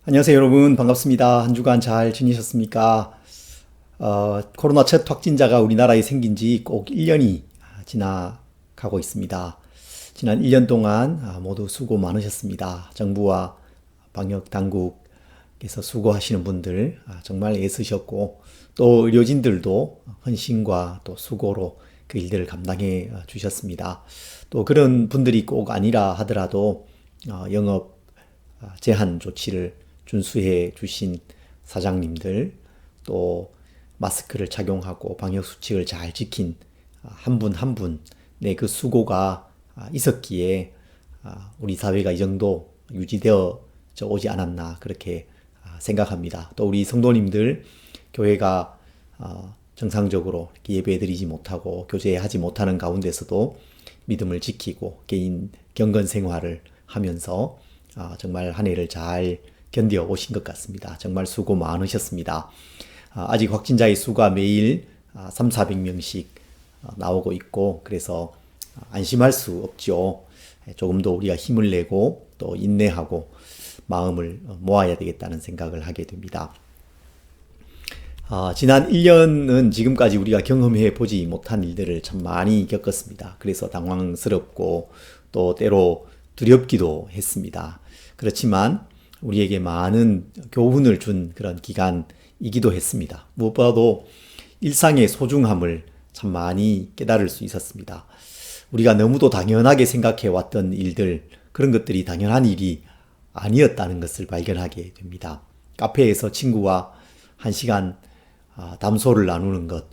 안녕하세요, 여러분. 반갑습니다. 한 주간 잘 지내셨습니까? 코로나 첫 확진자가 우리나라에 생긴 지 꼭 1년이 지나가고 있습니다. 지난 1년 동안 모두 수고 많으셨습니다. 정부와 방역 당국에서 수고하시는 분들 정말 애쓰셨고, 또 의료진들도 헌신과 또 수고로 그 일들을 감당해 주셨습니다. 또 그런 분들이 꼭 아니라 하더라도 영업 제한 조치를 준수해 주신 사장님들, 또 마스크를 착용하고 방역 수칙을 잘 지킨 한 분 한 분, 그 수고가 있었기에 우리 사회가 이 정도 유지되어 오지 않았나 그렇게 생각합니다. 또 우리 성도님들, 교회가 정상적으로 이렇게 예배드리지 못하고 교제하지 못하는 가운데서도 믿음을 지키고 개인 경건 생활을 하면서 정말 한 해를 잘 견뎌 오신 것 같습니다. 정말 수고 많으셨습니다. 아직 확진자의 수가 매일 3, 400명씩 나오고 있고, 그래서 안심할 수 없죠. 조금 더 우리가 힘을 내고 또 인내하고 마음을 모아야 되겠다는 생각을 하게 됩니다. 지난 1년은 지금까지 우리가 경험해 보지 못한 일들을 참 많이 겪었습니다. 그래서 당황스럽고 또 때로 두렵기도 했습니다. 그렇지만 우리에게 많은 교훈을 준 그런 기간이기도 했습니다. 무엇보다도 일상의 소중함을 참 많이 깨달을 수 있었습니다. 우리가 너무도 당연하게 생각해 왔던 일들, 그런 것들이 당연한 일이 아니었다는 것을 발견하게 됩니다. 카페에서 친구와 1시간 담소를 나누는 것,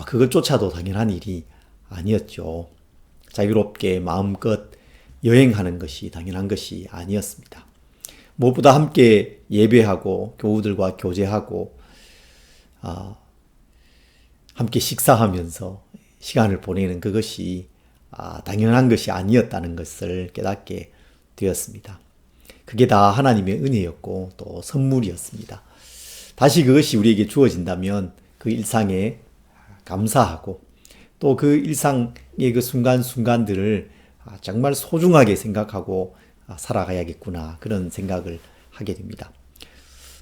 그것조차도 당연한 일이 아니었죠. 자유롭게 마음껏 여행하는 것이 당연한 것이 아니었습니다. 무엇보다 함께 예배하고 교우들과 교제하고 함께 식사하면서 시간을 보내는 그것이 당연한 것이 아니었다는 것을 깨닫게 되었습니다. 그게 다 하나님의 은혜였고 또 선물이었습니다. 다시 그것이 우리에게 주어진다면 그 일상에 감사하고 또 그 일상의 그 순간순간들을 정말 소중하게 생각하고 살아가야겠구나, 그런 생각을 하게 됩니다.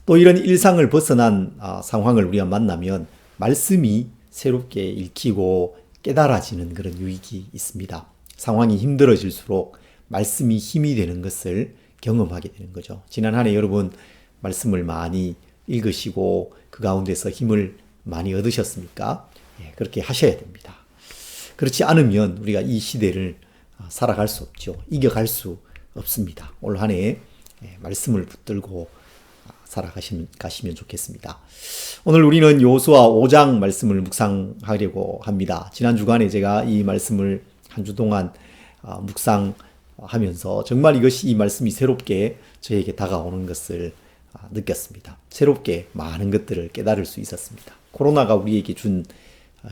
또 이런 일상을 벗어난 상황을 우리가 만나면 말씀이 새롭게 읽히고 깨달아지는 그런 유익이 있습니다. 상황이 힘들어질수록 말씀이 힘이 되는 것을 경험하게 되는 거죠. 지난 한 해 여러분 말씀을 많이 읽으시고 그 가운데서 힘을 많이 얻으셨습니까? 그렇게 하셔야 됩니다. 그렇지 않으면 우리가 이 시대를 살아갈 수 없죠. 이겨갈 수 없습니다. 올 한 해 말씀을 붙들고 살아가시면 좋겠습니다. 오늘 우리는 여호수아 5장 말씀을 묵상하려고 합니다. 지난 주간에 제가 이 말씀을 한 주 동안 묵상하면서 정말 이 말씀이 새롭게 저에게 다가오는 것을 느꼈습니다. 새롭게 많은 것들을 깨달을 수 있었습니다. 코로나가 우리에게 준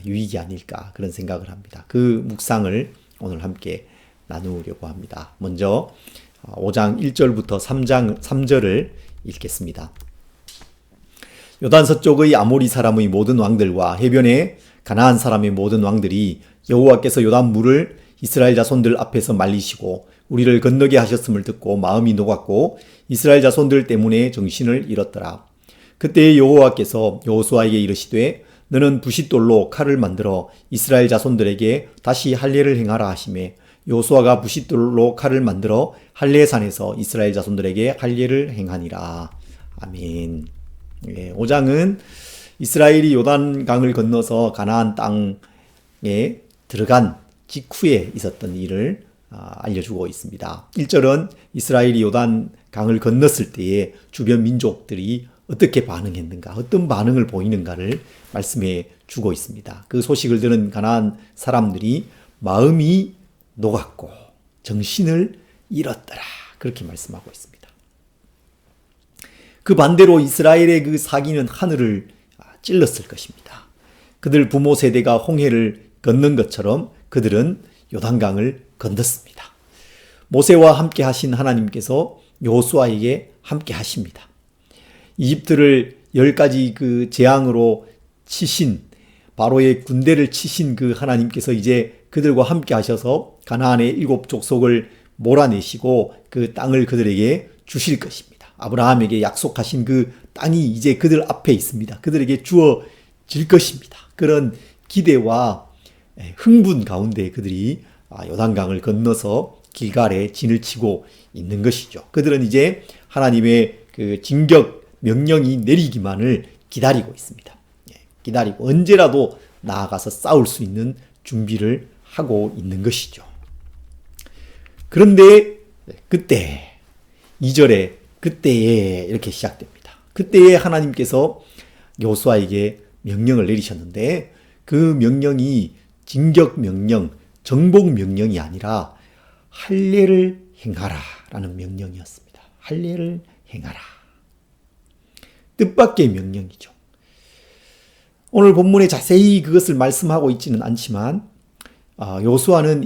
유익이 아닐까 그런 생각을 합니다. 그 묵상을 오늘 함께 나누려고 합니다. 먼저 5장 1절부터 3절을 읽겠습니다. 요단 서쪽의 아모리 사람의 모든 왕들과 해변의 가나안 사람의 모든 왕들이 여호와께서 요단 물을 이스라엘 자손들 앞에서 말리시고 우리를 건너게 하셨음을 듣고 마음이 녹았고 이스라엘 자손들 때문에 정신을 잃었더라. 그때 여호와께서 여호수아에게 이르시되 너는 부싯돌로 칼을 만들어 이스라엘 자손들에게 다시 할례를 행하라 하시매 여호수아가 부싯돌로 칼을 만들어 할례산에서 이스라엘 자손들에게 할례를 행하니라. 아멘. 5장은 이스라엘이 요단강을 건너서 가나안 땅에 들어간 직후에 있었던 일을 알려주고 있습니다. 1절은 이스라엘이 요단강을 건넜을 때에 주변 민족들이 어떻게 반응했는가, 어떤 반응을 보이는가를 말씀해 주고 있습니다. 그 소식을 들은 가나안 사람들이 마음이 녹았고 정신을 잃었더라, 그렇게 말씀하고 있습니다. 그 반대로 이스라엘의 그 사기는 하늘을 찔렀을 것입니다. 그들 부모 세대가 홍해를 건넌 것처럼 그들은 요단강을 건넜습니다. 모세와 함께 하신 하나님께서 여호수아에게 함께 하십니다. 이집트를 10가지 그 재앙으로 치신, 바로의 군대를 치신 그 하나님께서 이제 그들과 함께 하셔서 가나안의 7 족속을 몰아내시고 그 땅을 그들에게 주실 것입니다. 아브라함에게 약속하신 그 땅이 이제 그들 앞에 있습니다. 그들에게 주어질 것입니다. 그런 기대와 흥분 가운데 그들이 요단강을 건너서 길갈에 진을 치고 있는 것이죠. 그들은 이제 하나님의 그 진격 명령이 내리기만을 기다리고 있습니다. 기다리고 언제라도 나아가서 싸울 수 있는 준비를 하고 있는 것이죠. 그런데 그때 2절에 그때에 이렇게 시작됩니다. 그때에 하나님께서 여호수아에게 명령을 내리셨는데 그 명령이 진격 명령, 정복 명령이 아니라 할례를 행하라 라는 명령이었습니다. 할례를 행하라. 뜻밖의 명령이죠. 오늘 본문에 자세히 그것을 말씀하고 있지는 않지만 여호수아는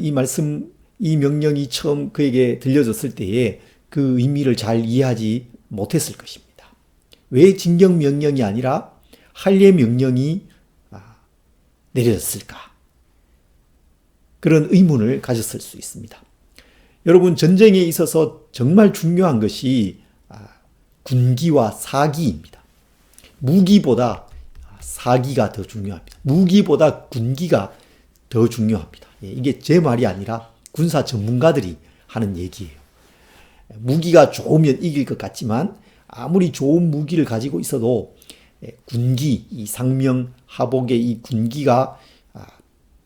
이 명령이 처음 그에게 들려졌을 때에 그 의미를 잘 이해하지 못했을 것입니다. 왜 진격 명령이 아니라 할례 명령이 내려졌을까? 그런 의문을 가졌을 수 있습니다. 여러분, 전쟁에 있어서 정말 중요한 것이 군기와 사기입니다. 무기보다 사기가 더 중요합니다. 무기보다 군기가 더 중요합니다. 이게 제 말이 아니라 군사 전문가들이 하는 얘기예요. 무기가 좋으면 이길 것 같지만 아무리 좋은 무기를 가지고 있어도 군기, 이 상명 하복의 이 군기가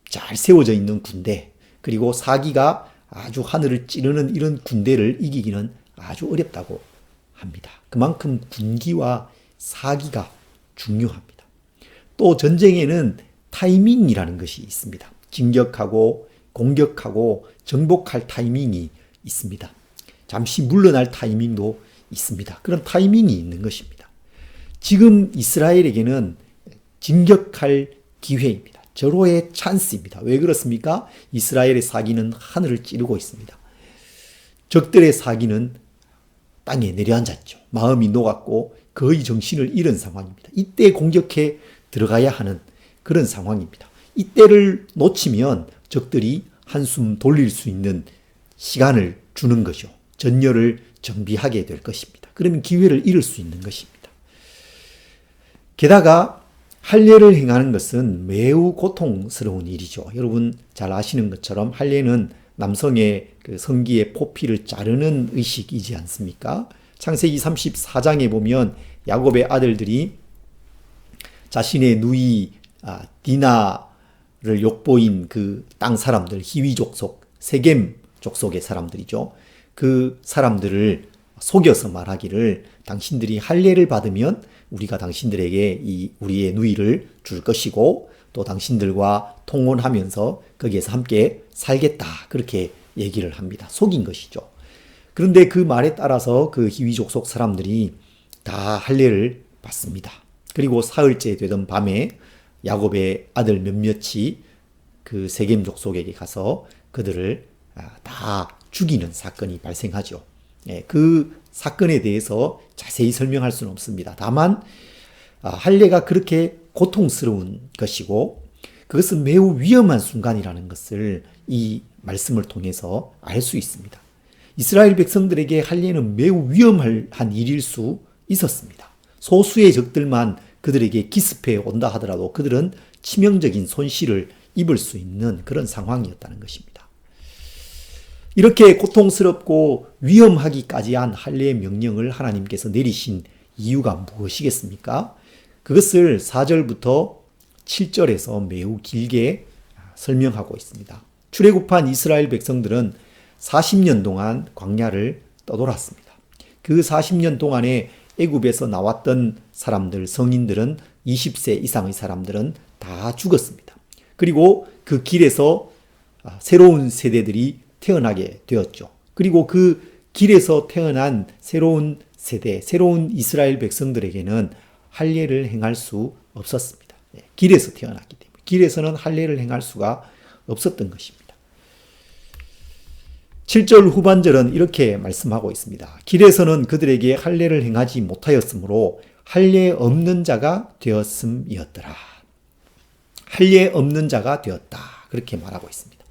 잘 세워져 있는 군대, 그리고 사기가 아주 하늘을 찌르는 이런 군대를 이기기는 아주 어렵다고 합니다. 그만큼 군기와 사기가 중요합니다. 또 전쟁에는 타이밍이라는 것이 있습니다. 진격하고 공격하고 정복할 타이밍이 있습니다. 잠시 물러날 타이밍도 있습니다. 그런 타이밍이 있는 것입니다. 지금 이스라엘에게는 진격할 기회입니다. 절호의 찬스입니다. 왜 그렇습니까? 이스라엘의 사기는 하늘을 찌르고 있습니다. 적들의 사기는 땅에 내려앉았죠. 마음이 녹았고 거의 정신을 잃은 상황입니다. 이때 공격해 들어가야 하는 그런 상황입니다. 이때를 놓치면 적들이 한숨 돌릴 수 있는 시간을 주는 거죠. 전열을 정비하게 될 것입니다. 그러면 기회를 잃을 수 있는 것입니다. 게다가 할례를 행하는 것은 매우 고통스러운 일이죠. 여러분 잘 아시는 것처럼 할례는 남성의 그 성기의 포피를 자르는 의식이지 않습니까? 창세기 34장에 보면 야곱의 아들들이 자신의 누이 디나를 욕보인 그 땅 사람들, 히위 족속, 세겜 족속의 사람들이죠. 그 사람들을 속여서 말하기를 당신들이 할례를 받으면 우리가 당신들에게 우리의 누이를 줄 것이고 또 당신들과 통혼하면서 거기에서 함께 살겠다. 그렇게 얘기를 합니다. 속인 것이죠. 그런데 그 말에 따라서 그 히위 족속 사람들이 다 할례를 받습니다. 그리고 사흘째 되던 밤에 야곱의 아들 몇몇이 그 세겜 족속에게 가서 그들을 다 죽이는 사건이 발생하죠. 그 사건에 대해서 자세히 설명할 수는 없습니다. 다만 할례가 그렇게 고통스러운 것이고 그것은 매우 위험한 순간이라는 것을 이 말씀을 통해서 알 수 있습니다. 이스라엘 백성들에게 할례는 매우 위험한 일일 수 있었습니다. 소수의 적들만 그들에게 기습해 온다 하더라도 그들은 치명적인 손실을 입을 수 있는 그런 상황이었다는 것입니다. 이렇게 고통스럽고 위험하기까지 한 할례의 명령을 하나님께서 내리신 이유가 무엇이겠습니까? 그것을 4절부터 7절에서 매우 길게 설명하고 있습니다. 출애굽한 이스라엘 백성들은 40년 동안 광야를 떠돌았습니다. 그 40년 동안에 애굽에서 나왔던 사람들, 성인들은 20세 이상의 사람들은 다 죽었습니다. 그리고 그 길에서 새로운 세대들이 태어나게 되었죠. 그리고 그 길에서 태어난 새로운 세대, 새로운 이스라엘 백성들에게는 할례를 행할 수 없었습니다. 길에서 태어났기 때문에 길에서는 할례를 행할 수가 없었던 것입니다. 7절 후반절은 이렇게 말씀하고 있습니다. 길에서는 그들에게 할례를 행하지 못하였으므로 할례 없는 자가 되었음이었더라. 할례 없는 자가 되었다. 그렇게 말하고 있습니다.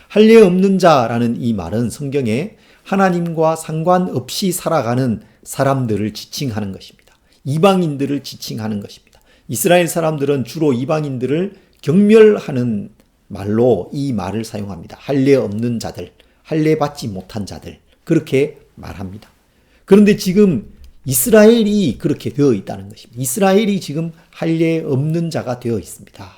할례 없는 자라는 이 말은 성경에 하나님과 상관없이 살아가는 사람들을 지칭하는 것입니다. 이방인들을 지칭하는 것입니다. 이스라엘 사람들은 주로 이방인들을 경멸하는 말로 이 말을 사용합니다. 할례 없는 자들, 할례 받지 못한 자들, 그렇게 말합니다. 그런데 지금 이스라엘이 그렇게 되어 있다는 것입니다. 이스라엘이 지금 할례 없는 자가 되어 있습니다.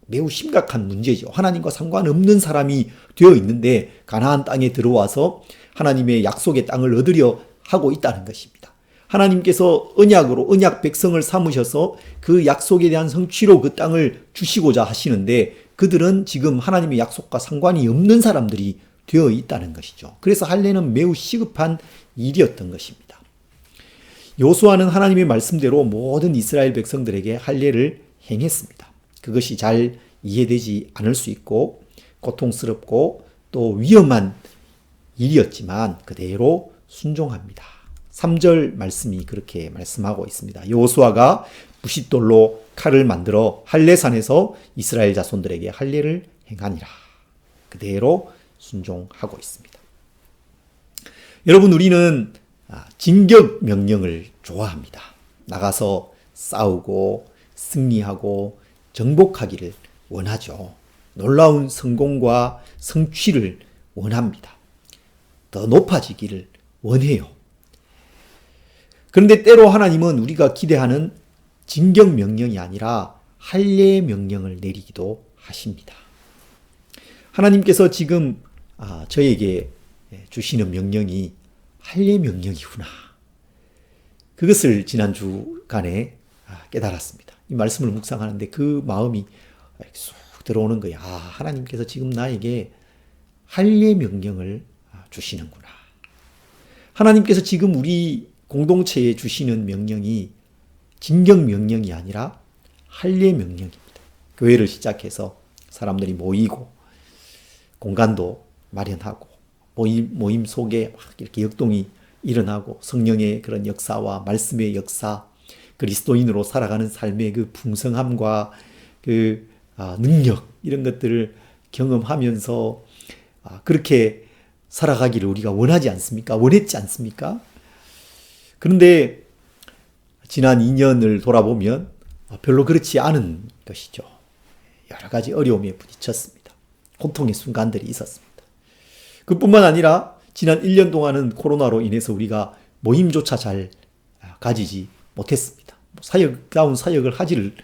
매우 심각한 문제죠. 하나님과 상관없는 사람이 되어 있는데 가나안 땅에 들어와서 하나님의 약속의 땅을 얻으려 하고 있다는 것입니다. 하나님께서 언약 백성을 삼으셔서 그 약속에 대한 성취로 그 땅을 주시고자 하시는데 그들은 지금 하나님의 약속과 상관이 없는 사람들이 되어 있다는 것이죠. 그래서 할례는 매우 시급한 일이었던 것입니다. 여호수아는 하나님의 말씀대로 모든 이스라엘 백성들에게 할례를 행했습니다. 그것이 잘 이해되지 않을 수 있고 고통스럽고 또 위험한 일이었지만 그대로 순종합니다. 3절 말씀이 그렇게 말씀하고 있습니다. 여호수아가 부싯돌로 칼을 만들어 할례산에서 이스라엘 자손들에게 할례를 행하니라. 그대로 순종하고 있습니다. 여러분, 우리는 진격 명령을 좋아합니다. 나가서 싸우고 승리하고 정복하기를 원하죠. 놀라운 성공과 성취를 원합니다. 더 높아지기를 원해요. 그런데 때로 하나님은 우리가 기대하는 진격 명령이 아니라 할례 명령을 내리기도 하십니다. 하나님께서 지금 저에게 주시는 명령이 할례 명령이구나. 그것을 지난 주간에 깨달았습니다. 이 말씀을 묵상하는데 그 마음이 쏙 들어오는 거예요. 하나님께서 지금 나에게 할례 명령을 주시는구나. 하나님께서 지금 우리 공동체에 주시는 명령이 진격 명령이 아니라 할례 명령입니다. 교회를 시작해서 사람들이 모이고 공간도 마련하고 모임 속에 막 이렇게 역동이 일어나고 성령의 그런 역사와 말씀의 역사, 그리스도인으로 살아가는 삶의 그 풍성함과 그 능력, 이런 것들을 경험하면서 그렇게 살아가기를 우리가 원하지 않습니까? 원했지 않습니까? 그런데 지난 2년을 돌아보면 별로 그렇지 않은 것이죠. 여러 가지 어려움에 부딪혔습니다. 고통의 순간들이 있었습니다. 그뿐만 아니라 지난 1년 동안은 코로나로 인해서 우리가 모임조차 잘 가지지 못했습니다. 사역다운 사역을 하지를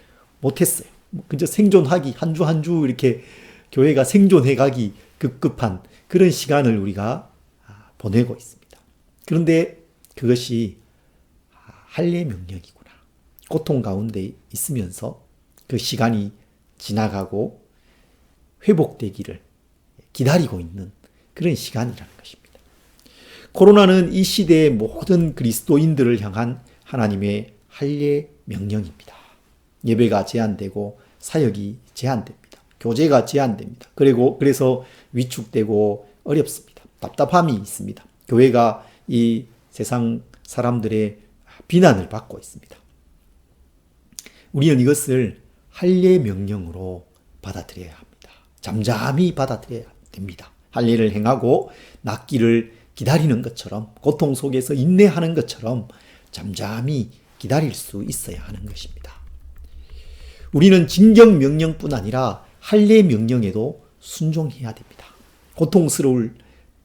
못했어요. 그저 생존하기, 한 주 한 주 이렇게 교회가 생존해가기 급급한 그런 시간을 우리가 보내고 있습니다. 그런데 그것이 할례 명령이구나. 고통 가운데 있으면서 그 시간이 지나가고 회복되기를 기다리고 있는 그런 시간이라는 것입니다. 코로나는 이 시대의 모든 그리스도인들을 향한 하나님의 할례 명령입니다. 예배가 제한되고 사역이 제한됩니다. 교제가 제한됩니다. 그래서 위축되고 어렵습니다. 답답함이 있습니다. 교회가 이 세상 사람들의 비난을 받고 있습니다. 우리는 이것을 할례 명령으로 받아들여야 합니다. 잠잠히 받아들여야 됩니다. 할례를 행하고 낫기를 기다리는 것처럼, 고통 속에서 인내하는 것처럼 잠잠히 기다릴 수 있어야 하는 것입니다. 우리는 진격 명령뿐 아니라 할례 명령에도 순종해야 됩니다. 고통스러울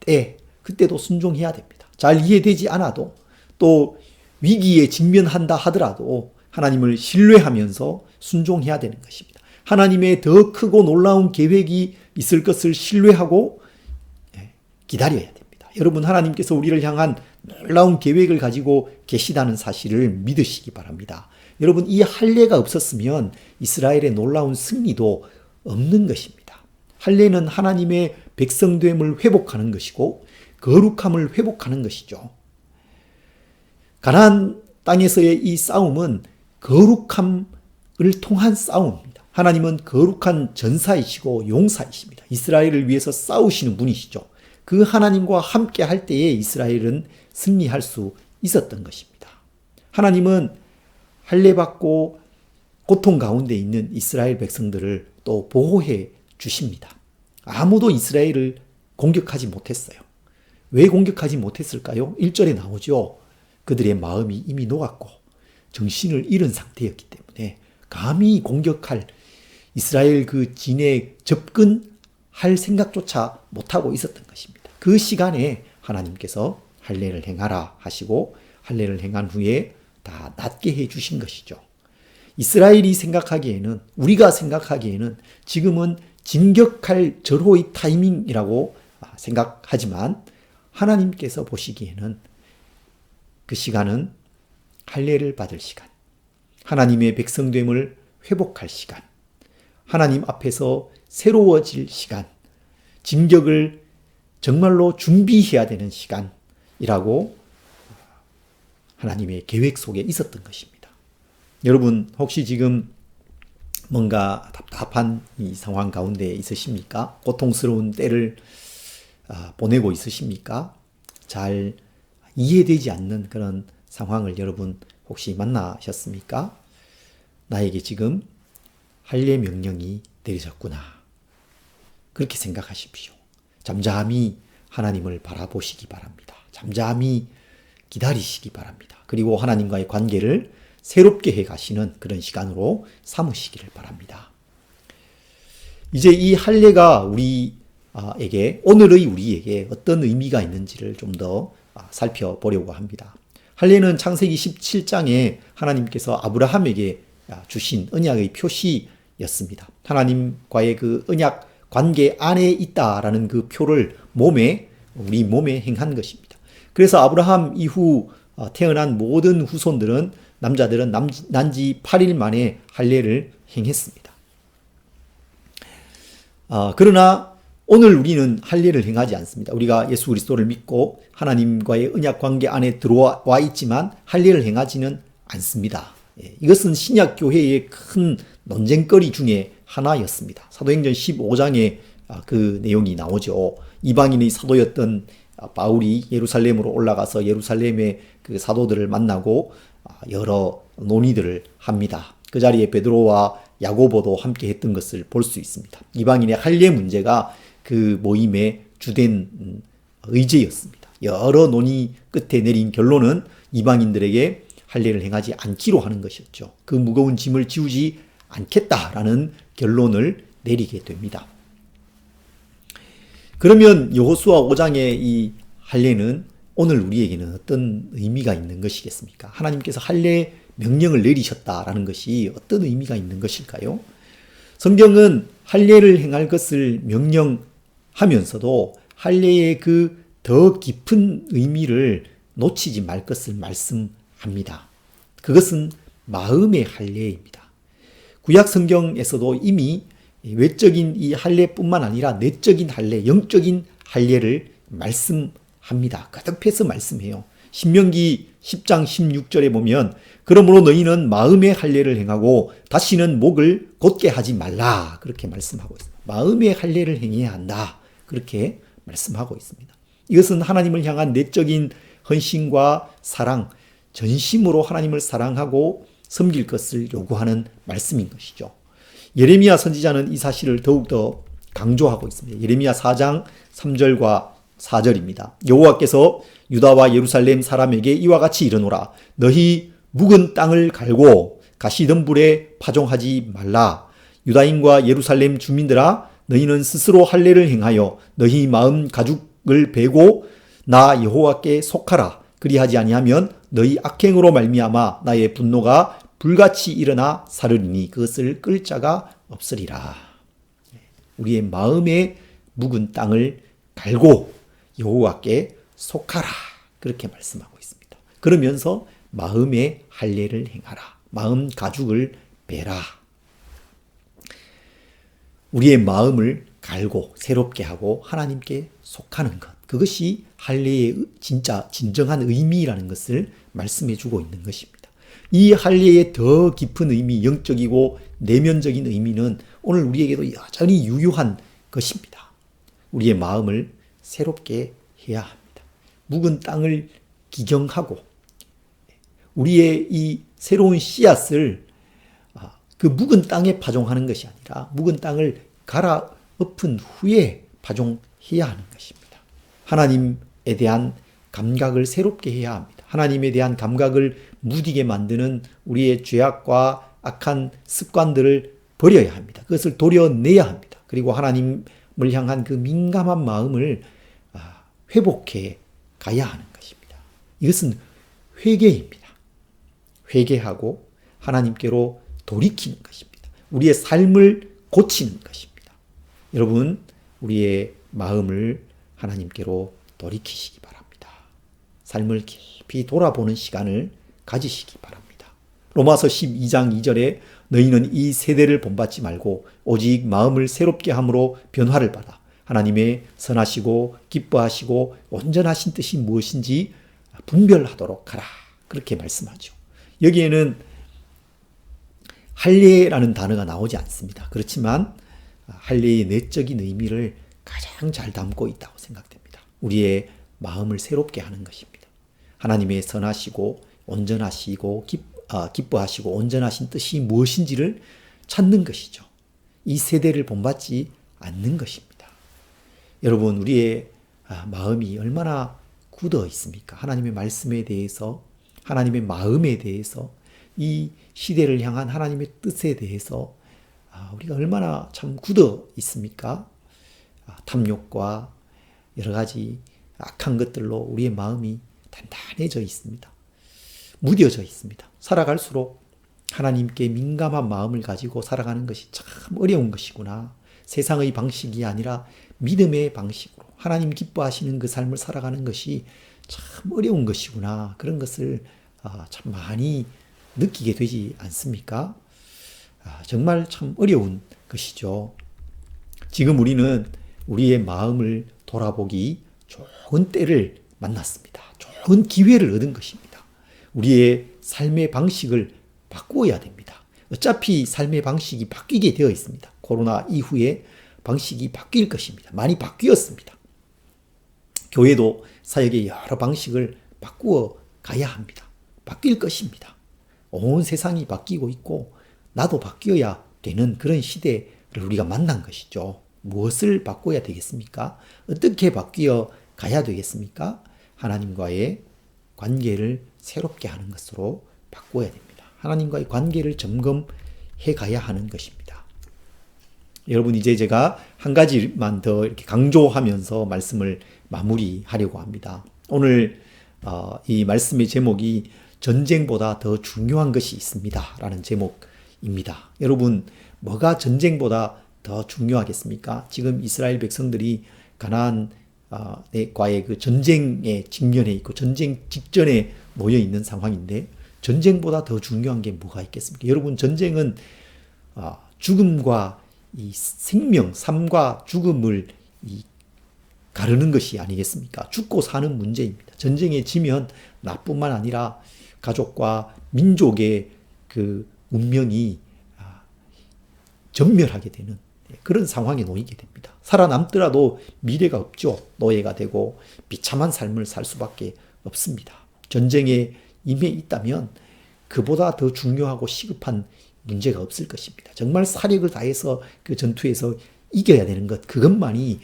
때 그때도 순종해야 됩니다. 잘 이해되지 않아도 또 위기에 직면한다 하더라도 하나님을 신뢰하면서 순종해야 되는 것입니다. 하나님의 더 크고 놀라운 계획이 있을 것을 신뢰하고 기다려야 됩니다. 여러분, 하나님께서 우리를 향한 놀라운 계획을 가지고 계시다는 사실을 믿으시기 바랍니다. 여러분, 이 할례가 없었으면 이스라엘의 놀라운 승리도 없는 것입니다. 할례는 하나님의 백성됨을 회복하는 것이고 거룩함을 회복하는 것이죠. 가나안 땅에서의 이 싸움은 거룩함을 통한 싸움입니다. 하나님은 거룩한 전사이시고 용사이십니다. 이스라엘을 위해서 싸우시는 분이시죠. 그 하나님과 함께 할 때에 이스라엘은 승리할 수 있었던 것입니다. 하나님은 할례받고 고통 가운데 있는 이스라엘 백성들을 또 보호해 주십니다. 아무도 이스라엘을 공격하지 못했어요. 왜 공격하지 못했을까요? 1절에 나오죠. 그들의 마음이 이미 녹았고 정신을 잃은 상태였기 때문에 감히 공격할 이스라엘 그 진에 접근할 생각조차 못하고 있었던 것입니다. 그 시간에 하나님께서 할례를 행하라 하시고 할례를 행한 후에 다 낫게 해 주신 것이죠. 이스라엘이 생각하기에는, 우리가 생각하기에는 지금은 진격할 절호의 타이밍이라고 생각하지만 하나님께서 보시기에는 그 시간은 할례를 받을 시간, 하나님의 백성됨을 회복할 시간, 하나님 앞에서 새로워질 시간, 진격을 정말로 준비해야 되는 시간이라고 하나님의 계획 속에 있었던 것입니다. 여러분 혹시 지금 뭔가 답답한 이 상황 가운데 있으십니까? 고통스러운 때를 보내고 있으십니까? 잘 이해되지 않는 그런 상황을 여러분 혹시 만나셨습니까? 나에게 지금 할례 명령이 내려졌구나. 그렇게 생각하십시오. 잠잠히 하나님을 바라보시기 바랍니다. 잠잠히 기다리시기 바랍니다. 그리고 하나님과의 관계를 새롭게 해가시는 그런 시간으로 삼으시기를 바랍니다. 이제 이 할례가 우리에게, 오늘의 우리에게 어떤 의미가 있는지를 좀 더 살펴보려고 합니다. 할례는 창세기 17장에 하나님께서 아브라함에게 주신 언약의 표시였습니다. 하나님과의 그 언약 관계 안에 있다라는 그 표를 우리 몸에 행한 것입니다. 그래서 아브라함 이후 태어난 모든 후손들은, 남자들은 난지 8일 만에 할례를 행했습니다. 그러나 오늘 우리는 할례를 행하지 않습니다. 우리가 예수 그리스도를 믿고 하나님과의 언약 관계 안에 들어와 있지만 할례를 행하지는 않습니다. 이것은 신약 교회의 큰 논쟁거리 중에 하나였습니다. 사도행전 15장에 그 내용이 나오죠. 이방인의 사도였던 바울이 예루살렘으로 올라가서 예루살렘의 그 사도들을 만나고 여러 논의들을 합니다. 그 자리에 베드로와 야고보도 함께 했던 것을 볼 수 있습니다. 이방인의 할례 문제가 그 모임의 주된 의제였습니다. 여러 논의 끝에 내린 결론은 이방인들에게 할례를 행하지 않기로 하는 것이었죠. 그 무거운 짐을 지우지 않겠다라는 결론을 내리게 됩니다. 그러면 여호수아 5장의 이 할례는 오늘 우리에게는 어떤 의미가 있는 것이겠습니까? 하나님께서 할례 명령을 내리셨다라는 것이 어떤 의미가 있는 것일까요? 성경은 할례를 행할 것을 명령하면서도 할례의 그 더 깊은 의미를 놓치지 말 것을 말씀합니다. 그것은 마음의 할례입니다. 구약 성경에서도 이미 외적인 이 할례뿐만 아니라 내적인 할례, 영적인 할례를 말씀합니다. 거듭해서 말씀해요. 신명기 10장 16절에 보면 그러므로 너희는 마음의 할례를 행하고 다시는 목을 곧게 하지 말라. 그렇게 말씀하고 있습니다. 마음의 할례를 행해야 한다. 그렇게 말씀하고 있습니다. 이것은 하나님을 향한 내적인 헌신과 사랑, 전심으로 하나님을 사랑하고 섬길 것을 요구하는 말씀인 것이죠. 예레미야 선지자는 이 사실을 더욱더 강조하고 있습니다. 예레미야 4장 3절과 4절입니다. 여호와께서 유다와 예루살렘 사람에게 이와 같이 이르노라. 너희 묵은 땅을 갈고 가시덤불에 파종하지 말라. 유다인과 예루살렘 주민들아, 너희는 스스로 할례를 행하여 너희 마음 가죽을 베고 나 여호와께 속하라. 그리하지 아니하면 너희 악행으로 말미암아 나의 분노가 불같이 일어나 사르리니 그것을 끌 자가 없으리라. 우리의 마음의 묵은 땅을 갈고 여호와께 속하라. 그렇게 말씀하고 있습니다. 그러면서 마음의 할례를 행하라. 마음 가죽을 베라. 우리의 마음을 갈고 새롭게 하고 하나님께 속하는 것. 그것이 할례의 진정한 의미라는 것을 말씀해 주고 있는 것입니다. 이 할례의 더 깊은 의미, 영적이고 내면적인 의미는 오늘 우리에게도 여전히 유효한 것입니다. 우리의 마음을 새롭게 해야 합니다. 묵은 땅을 기경하고 우리의 이 새로운 씨앗을 그 묵은 땅에 파종하는 것이 아니라 묵은 땅을 갈아엎은 후에 파종해야 하는 것입니다. 하나님에 대한 감각을 새롭게 해야 합니다. 하나님에 대한 감각을 무디게 만드는 우리의 죄악과 악한 습관들을 버려야 합니다. 그것을 도려내야 합니다. 그리고 하나님을 향한 그 민감한 마음을 회복해 가야 하는 것입니다. 이것은 회개입니다. 회개하고 하나님께로 돌이키는 것입니다. 우리의 삶을 고치는 것입니다. 여러분, 우리의 마음을 하나님께로 돌이키시기 바랍니다. 삶을 깊이 돌아보는 시간을 가지시기 바랍니다. 로마서 12장 2절에 너희는 이 세대를 본받지 말고 오직 마음을 새롭게 함으로 변화를 받아 하나님의 선하시고 기뻐하시고 온전하신 뜻이 무엇인지 분별하도록 하라. 그렇게 말씀하죠. 여기에는 할례라는 단어가 나오지 않습니다. 그렇지만 할례의 내적인 의미를 가장 잘 담고 있다고 생각됩니다. 우리의 마음을 새롭게 하는 것입니다. 하나님의 선하시고 온전하시고 기뻐하시고 온전하신 뜻이 무엇인지를 찾는 것이죠. 이 세대를 본받지 않는 것입니다. 여러분, 우리의 마음이 얼마나 굳어 있습니까? 하나님의 말씀에 대해서, 하나님의 마음에 대해서, 이 시대를 향한 하나님의 뜻에 대해서 우리가 얼마나 참 굳어 있습니까? 탐욕과 여러 가지 악한 것들로 우리의 마음이 단단해져 있습니다. 무뎌져 있습니다. 살아갈수록 하나님께 민감한 마음을 가지고 살아가는 것이 참 어려운 것이구나. 세상의 방식이 아니라 믿음의 방식으로 하나님 기뻐하시는 그 삶을 살아가는 것이 참 어려운 것이구나. 그런 것을 참 많이 느끼게 되지 않습니까? 정말 참 어려운 것이죠. 지금 우리는 우리의 마음을 돌아보기 좋은 때를 만났습니다. 좋은 기회를 얻은 것입니다. 우리의 삶의 방식을 바꾸어야 됩니다. 어차피 삶의 방식이 바뀌게 되어 있습니다. 코로나 이후에 방식이 바뀔 것입니다. 많이 바뀌었습니다. 교회도 사역의 여러 방식을 바꾸어 가야 합니다. 바뀔 것입니다. 온 세상이 바뀌고 있고 나도 바뀌어야 되는 그런 시대를 우리가 만난 것이죠. 무엇을 바꿔야 되겠습니까? 어떻게 바뀌어 가야 되겠습니까? 하나님과의 관계를 새롭게 하는 것으로 바꿔야 됩니다. 하나님과의 관계를 점검해 가야 하는 것입니다. 여러분, 이제 제가 한 가지만 더 이렇게 강조하면서 말씀을 마무리하려고 합니다. 오늘 이 말씀의 제목이 전쟁보다 더 중요한 것이 있습니다 라는 제목입니다. 여러분, 뭐가 전쟁보다 더 중요하겠습니까? 지금 이스라엘 백성들이 가나안과의 그 전쟁에 직면해 있고 전쟁 직전에 놓여 있는 상황인데 전쟁보다 더 중요한 게 뭐가 있겠습니까? 여러분, 전쟁은 죽음과 이 생명, 삶과 죽음을 가르는 것이 아니겠습니까? 죽고 사는 문제입니다. 전쟁에 지면 나뿐만 아니라 가족과 민족의 그 운명이 전멸하게 되는 그런 상황에 놓이게 됩니다. 살아남더라도 미래가 없죠. 노예가 되고 비참한 삶을 살 수밖에 없습니다. 전쟁에 임해 있다면 그보다 더 중요하고 시급한 문제가 없을 것입니다. 정말 사력을 다해서 그 전투에서 이겨야 되는 것, 그것만이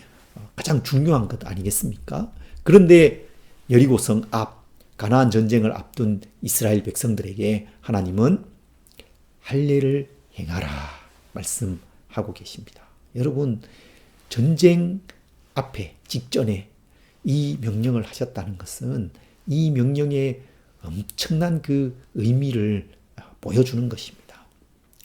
가장 중요한 것 아니겠습니까? 그런데 여리고성 앞 가나안 전쟁을 앞둔 이스라엘 백성들에게 하나님은 할례를 행하라 말씀하고 계십니다. 여러분, 전쟁 앞에 직전에 이 명령을 하셨다는 것은 이 명령의 엄청난 그 의미를 보여주는 것입니다.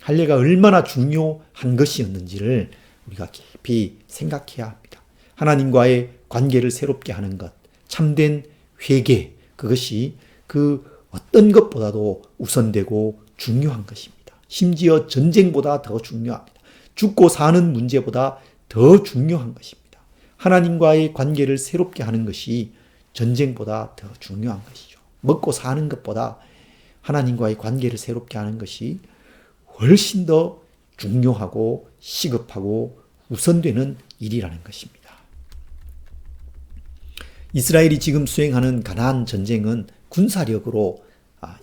할례가 얼마나 중요한 것이었는지를 우리가 깊이 생각해야 합니다. 하나님과의 관계를 새롭게 하는 것, 참된 회개, 그것이 그 어떤 것보다도 우선되고 중요한 것입니다. 심지어 전쟁보다 더 중요합니다. 죽고 사는 문제보다 더 중요한 것입니다. 하나님과의 관계를 새롭게 하는 것이 전쟁보다 더 중요한 것이죠. 먹고 사는 것보다 하나님과의 관계를 새롭게 하는 것이 훨씬 더 중요하고 시급하고 우선되는 일이라는 것입니다. 이스라엘이 지금 수행하는 가나안 전쟁은 군사력으로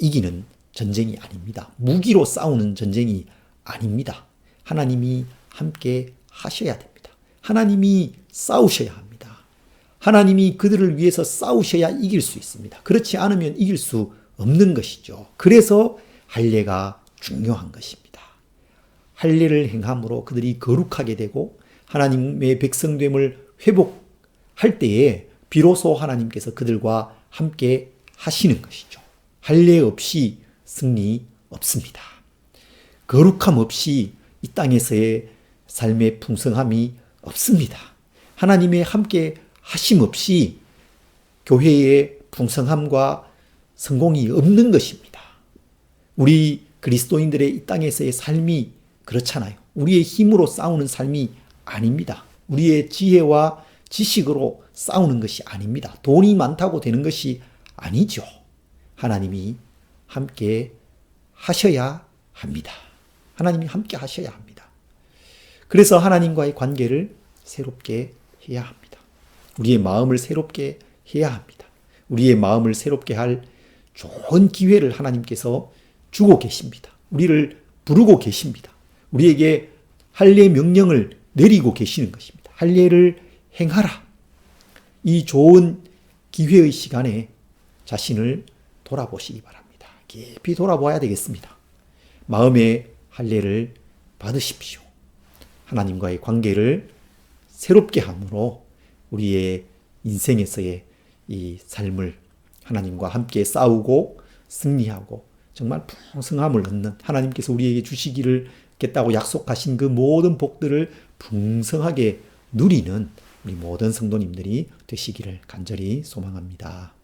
이기는 전쟁이 아닙니다. 무기로 싸우는 전쟁이 아닙니다. 하나님이 함께 하셔야 됩니다. 하나님이 싸우셔야 합니다. 하나님이 그들을 위해서 싸우셔야 이길 수 있습니다. 그렇지 않으면 이길 수 없는 것이죠. 그래서 할례가 중요한 것입니다. 할례를 행함으로 그들이 거룩하게 되고 하나님의 백성됨을 회복할 때에 비로소 하나님께서 그들과 함께 하시는 것이죠. 할례 없이 승리 없습니다. 거룩함 없이 이 땅에서의 삶의 풍성함이 없습니다. 하나님의 함께 하심 없이 교회의 풍성함과 성공이 없는 것입니다. 우리 그리스도인들의 이 땅에서의 삶이 그렇잖아요. 우리의 힘으로 싸우는 삶이 아닙니다. 우리의 지혜와 지식으로 싸우는 것이 아닙니다. 돈이 많다고 되는 것이 아니죠. 하나님이 함께 하셔야 합니다. 하나님이 함께 하셔야 합니다. 그래서 하나님과의 관계를 새롭게 해야 합니다. 우리의 마음을 새롭게 해야 합니다. 우리의 마음을 새롭게 할 좋은 기회를 하나님께서 주고 계십니다. 우리를 부르고 계십니다. 우리에게 할례 명령을 내리고 계시는 것입니다. 할례를 행하라. 이 좋은 기회의 시간에 자신을 돌아보시기 바랍니다. 깊이 돌아봐야 되겠습니다. 마음의 할례를 받으십시오. 하나님과의 관계를 새롭게 함으로 우리의 인생에서의 이 삶을 하나님과 함께 싸우고 승리하고 정말 풍성함을 얻는 하나님께서 우리에게 주시기를 겠다고 약속하신 그 모든 복들을 풍성하게 누리는 우리 모든 성도님들이 되시기를 간절히 소망합니다.